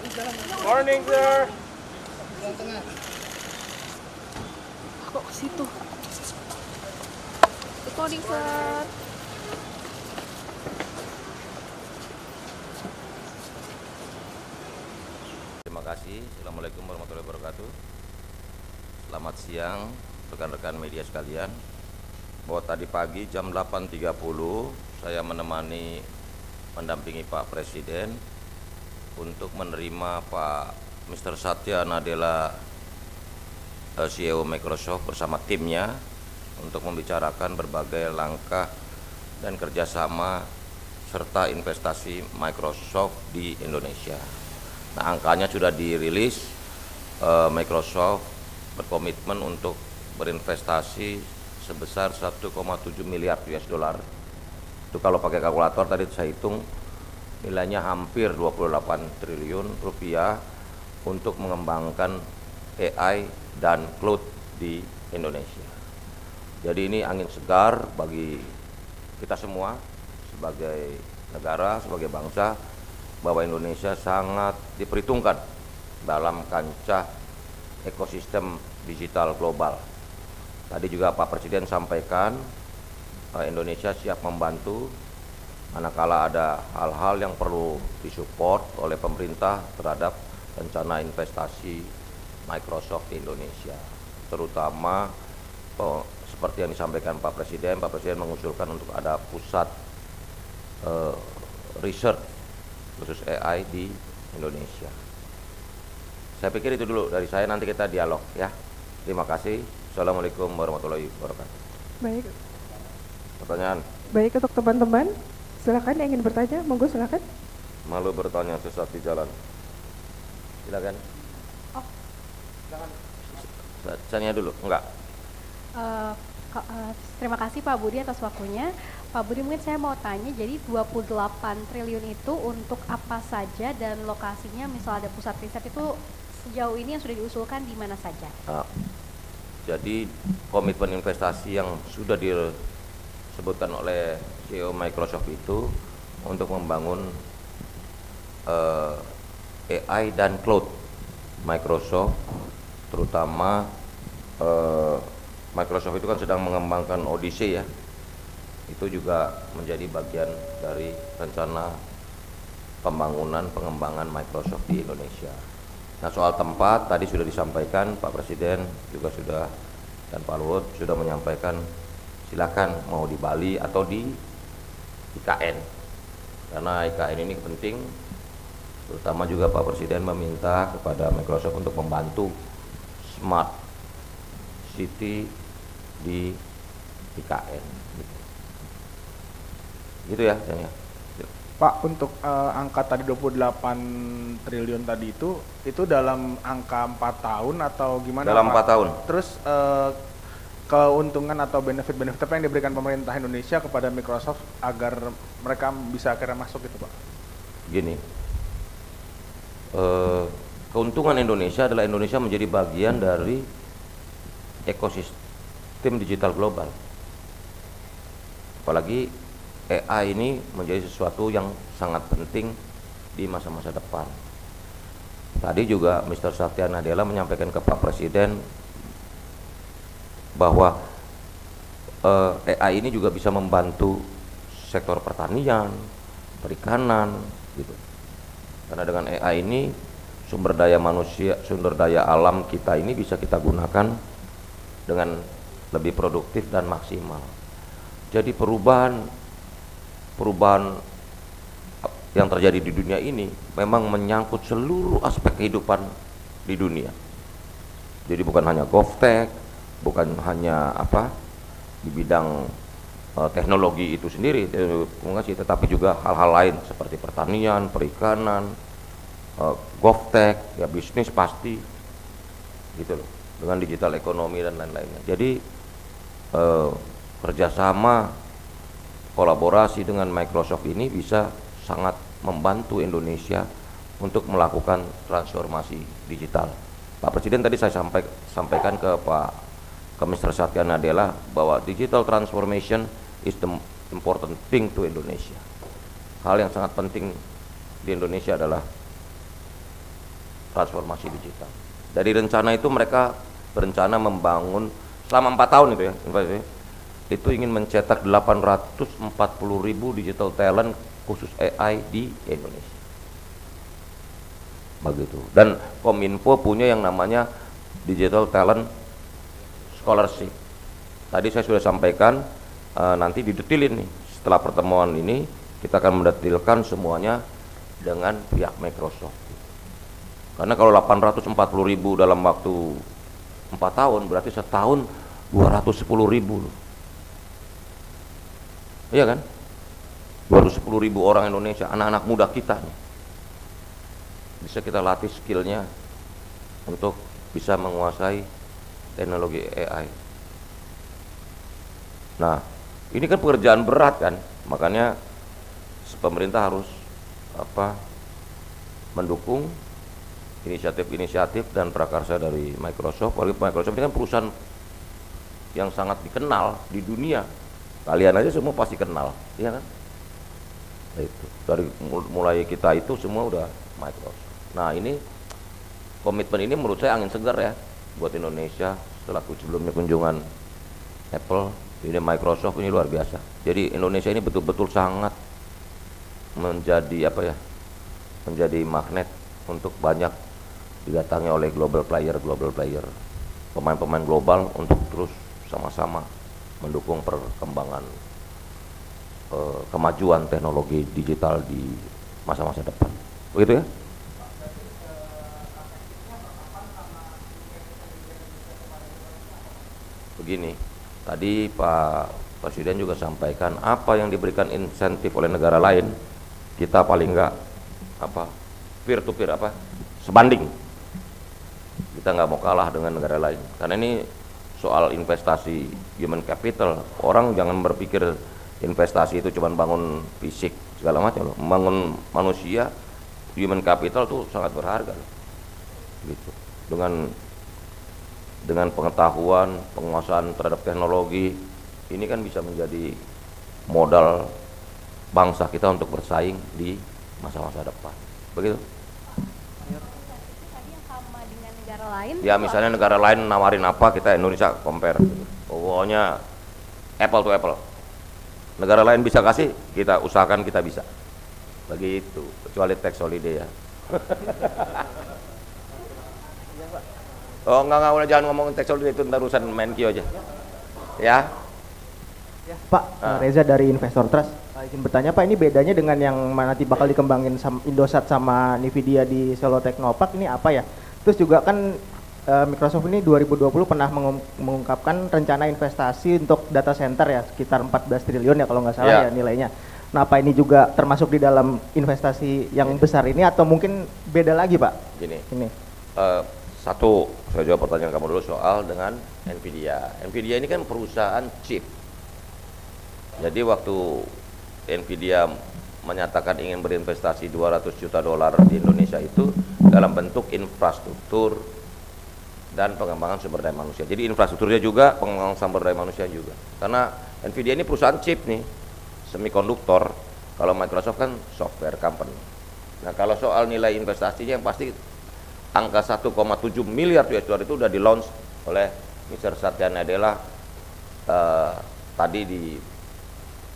Morning, sir. Kok ke situ? Good morning, sir. Terima kasih. Assalamualaikum warahmatullahi wabarakatuh. Selamat siang rekan-rekan media sekalian. Bahwa tadi pagi jam 8.30 saya mendampingi Pak Presiden untuk menerima Pak Mr. Satya Nadella, CEO Microsoft bersama timnya untuk membicarakan berbagai langkah dan kerjasama serta investasi Microsoft di Indonesia. Nah, angkanya sudah dirilis. Microsoft berkomitmen untuk berinvestasi sebesar 1,7 miliar US dollar. Itu kalau pakai kalkulator tadi saya hitung nilainya hampir 28 triliun rupiah untuk mengembangkan AI dan cloud di Indonesia. Jadi ini angin segar bagi kita semua sebagai negara, sebagai bangsa, bahwa Indonesia sangat diperhitungkan dalam kancah ekosistem digital global. Tadi juga Pak Presiden sampaikan Indonesia siap membantu manakala ada hal-hal yang perlu disupport oleh pemerintah terhadap rencana investasi Microsoft di Indonesia. Terutama seperti yang disampaikan Pak Presiden mengusulkan untuk ada pusat research khusus AI di Indonesia. Saya pikir itu dulu dari saya, nanti kita dialog ya. Terima kasih. Assalamualaikum warahmatullahi wabarakatuh. Baik. Pertanyaan? Baik, untuk teman-teman, silakan yang ingin bertanya, monggo silakan. Malu bertanya sesat di jalan. Silakan. Oh. Silakan. Tanya dulu, enggak? Terima kasih Pak Budi atas waktunya. Pak Budi, mungkin saya mau tanya, jadi 28 triliun itu untuk apa saja dan lokasinya, misal ada pusat riset itu sejauh ini yang sudah diusulkan di mana saja? Jadi komitmen investasi yang sudah disebutkan oleh CEO Microsoft itu untuk membangun AI dan cloud Microsoft, terutama Microsoft itu kan sedang mengembangkan Odyssey ya. Itu juga menjadi bagian dari rencana pengembangan Microsoft di Indonesia. Nah, soal tempat tadi sudah disampaikan, Pak Presiden juga sudah, dan Pak Luhut sudah menyampaikan silakan mau di Bali atau di IKN, karena IKN ini penting. Terutama juga Pak Presiden meminta kepada Microsoft untuk membantu smart city di IKN gitu ya. Pak, untuk angka tadi 28 triliun tadi itu dalam angka 4 tahun atau gimana, dalam Pak? 4 tahun. Terus keuntungan atau benefit-benefit apa yang diberikan pemerintah Indonesia kepada Microsoft agar mereka bisa akhirnya masuk gitu, Pak? Gini, keuntungan Indonesia adalah Indonesia menjadi bagian dari ekosistem digital global. Apalagi AI ini menjadi sesuatu yang sangat penting di masa-masa depan. Tadi juga Mr. Satya Nadella menyampaikan ke Pak Presiden bahwa AI ini juga bisa membantu sektor pertanian, perikanan gitu. Karena dengan AI ini sumber daya manusia, sumber daya alam kita ini bisa kita gunakan dengan lebih produktif dan maksimal. Jadi perubahan yang terjadi di dunia ini memang menyangkut seluruh aspek kehidupan di dunia. Jadi bukan hanya GovTech, bukan hanya di bidang teknologi itu sendiri, tetapi juga hal-hal lain seperti pertanian, perikanan, GovTech, ya bisnis pasti, gitu loh, dengan digital ekonomi dan lain-lainnya. Jadi kerjasama kolaborasi dengan Microsoft ini bisa sangat membantu Indonesia untuk melakukan transformasi digital. Pak Presiden tadi saya sampaikan ke Mr. Satya Nadella bahwa digital transformation is the important thing to Indonesia. Hal yang sangat penting di Indonesia adalah transformasi digital. Dari rencana itu mereka berencana membangun selama 4 tahun itu ya, itu ingin mencetak 840.000 digital talent khusus AI di Indonesia. Begitu. Dan Kominfo punya yang namanya Digital Talent Scholarship. Tadi saya sudah sampaikan, nanti didetilin nih. Setelah pertemuan ini kita akan mendetilkan semuanya dengan pihak Microsoft. Karena kalau 840.000 dalam waktu 4 tahun berarti setahun 210.000 loh. Iya kan? 210.000 orang Indonesia, anak-anak muda kita nih. Bisa kita latih skillnya untuk bisa menguasai teknologi AI. Nah, ini kan pekerjaan berat kan, makanya pemerintah harus mendukung inisiatif-inisiatif dan prakarsa dari Microsoft. Microsoft ini kan perusahaan yang sangat dikenal di dunia. Kalian aja semua pasti kenal, iya kan? Nah, itu dari mulai kita itu semua udah Microsoft. Nah, ini komitmen ini menurut saya angin segar ya buat Indonesia. Setelah sebelumnya kunjungan Apple, ini Microsoft ini luar biasa. Jadi Indonesia ini betul-betul sangat menjadi menjadi magnet untuk banyak didatangi oleh global player, pemain-pemain global untuk terus sama-sama mendukung perkembangan kemajuan teknologi digital di masa-masa depan. Begitu ya? Begini, tadi Pak Presiden juga sampaikan apa yang diberikan insentif oleh negara lain, kita paling enggak peer to peer sebanding. Kita nggak mau kalah dengan negara lain. Karena ini soal investasi human capital, orang jangan berpikir investasi itu cuma bangun fisik segala macam loh. Membangun manusia, human capital tuh sangat berharga loh. Gitu. Dengan pengetahuan, penguasaan terhadap teknologi, ini kan bisa menjadi modal bangsa kita untuk bersaing di masa-masa depan. Begitu? Ya misalnya negara lain nawarin apa, kita Indonesia compare. Pokoknya apple to apple. Negara lain bisa kasih, kita usahakan kita bisa. Begitu, kecuali tax holiday ya. Oh enggak, udah jangan ngomongin tax holiday, itu ntar urusan Menkyu aja. Ya. Ya, Pak, Reza dari Investor Trust. Izin bertanya Pak, ini bedanya dengan yang nanti bakal dikembangin Indosat sama Nvidia di Solo Technopark ini apa ya? Terus juga kan Microsoft ini 2020 pernah mengungkapkan rencana investasi untuk data center ya sekitar 14 triliun ya kalau nggak salah ya nilainya. Nah, apa ini juga termasuk di dalam investasi yang besar ini atau mungkin beda lagi Pak? Gini. Satu, saya jawab pertanyaan kamu dulu soal dengan Nvidia. Nvidia ini kan perusahaan chip. Jadi waktu Nvidia menyatakan ingin berinvestasi 200 juta dolar di Indonesia itu dalam bentuk infrastruktur dan pengembangan sumber daya manusia. Jadi infrastrukturnya juga, pengembangan sumber daya manusia juga. Karena Nvidia ini perusahaan chip nih, semikonduktor. Kalau Microsoft kan software company. Nah, kalau soal nilai investasinya yang pasti angka 1,7 miliar US dollar itu udah di launch oleh Mr. Satya Nadella tadi di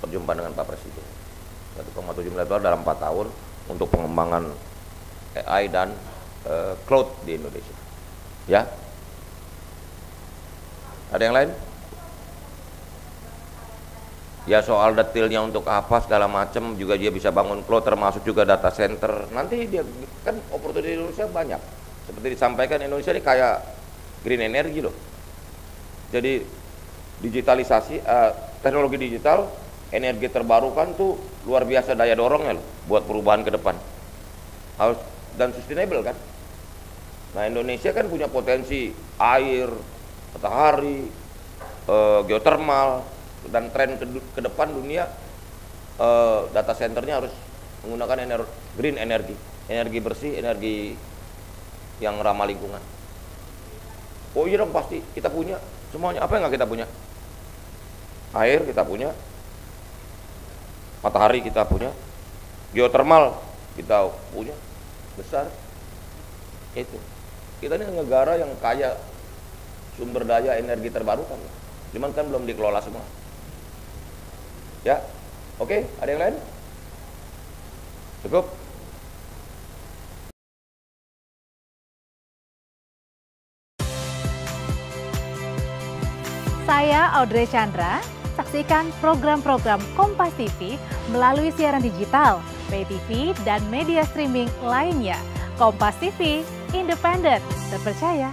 perjumpaan dengan Pak Presiden. 1,7 miliar dolar dalam 4 tahun untuk pengembangan AI dan cloud di Indonesia. Ya. Ada yang lain? Ya soal detailnya untuk apa segala macam juga dia bisa bangun cloud termasuk juga data center. Nanti dia kan opportunity di Indonesia banyak. Seperti disampaikan Indonesia ini kayak green energy loh. Jadi digitalisasi teknologi digital, energi terbarukan tuh luar biasa daya dorongnya loh buat perubahan ke depan. Harus dan sustainable kan. Nah, Indonesia kan punya potensi air, matahari, geothermal, dan tren ke depan dunia data centernya harus menggunakan green energi bersih, energi yang ramah lingkungan. Oh iya dong, pasti kita punya semuanya. Apa yang nggak kita punya? Air kita punya, matahari kita punya, geothermal kita punya besar. Itu. Kita ini negara yang kaya sumber daya energi terbarukan. Cuman kan belum dikelola semua. Ya. Oke, ada yang lain? Cukup? Saya Audrey Chandra. Saksikan program-program Kompas TV melalui siaran digital, pay TV, dan media streaming lainnya. Kompas TV, independen, terpercaya,